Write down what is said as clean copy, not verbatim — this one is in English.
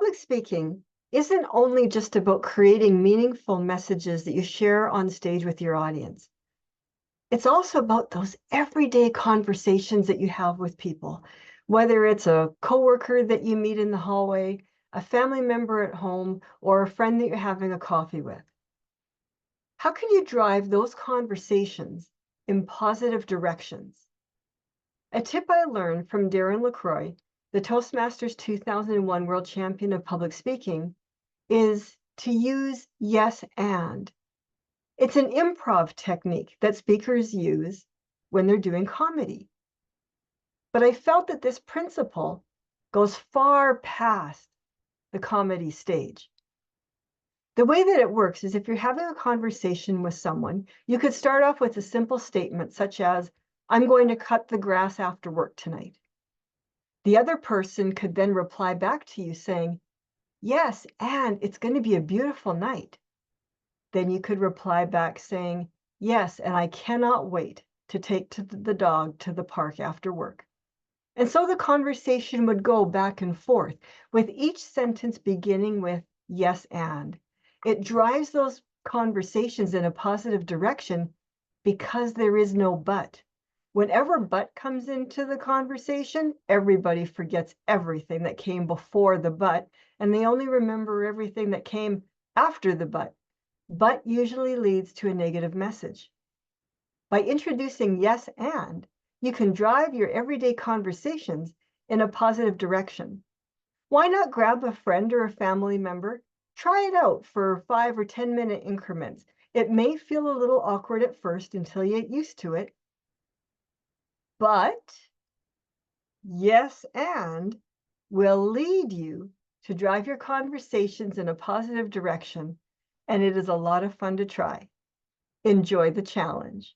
Public speaking isn't only just about creating meaningful messages that you share on stage with your audience. It's also about those everyday conversations that you have with people, whether it's a coworker that you meet in the hallway, a family member at home, or a friend that you're having a coffee with. How can you drive those conversations in positive directions? A tip I learned from Darren LaCroix, the Toastmasters 2001 World Champion of Public Speaking, is to use yes and. It's an improv technique that speakers use when they're doing comedy. But I felt that this principle goes far past the comedy stage. The way that it works is if you're having a conversation with someone, you could start off with a simple statement such as, "I'm going to cut the grass after work tonight." The other person could then reply back to you saying, "Yes, and it's going to be a beautiful night." Then you could reply back saying, "Yes, and I cannot wait to take the dog to the park after work." And so the conversation would go back and forth, with each sentence beginning with yes, and. It drives those conversations in a positive direction because there is no but. Whenever but comes into the conversation, everybody forgets everything that came before the but, and they only remember everything that came after the but. But usually leads to a negative message. By introducing yes and, you can drive your everyday conversations in a positive direction. Why not grab a friend or a family member? Try it out for 5 or 10-minute increments. It may feel a little awkward at first until you get used to it, but yes and will lead you to drive your conversations in a positive direction, and it is a lot of fun to try. Enjoy the challenge.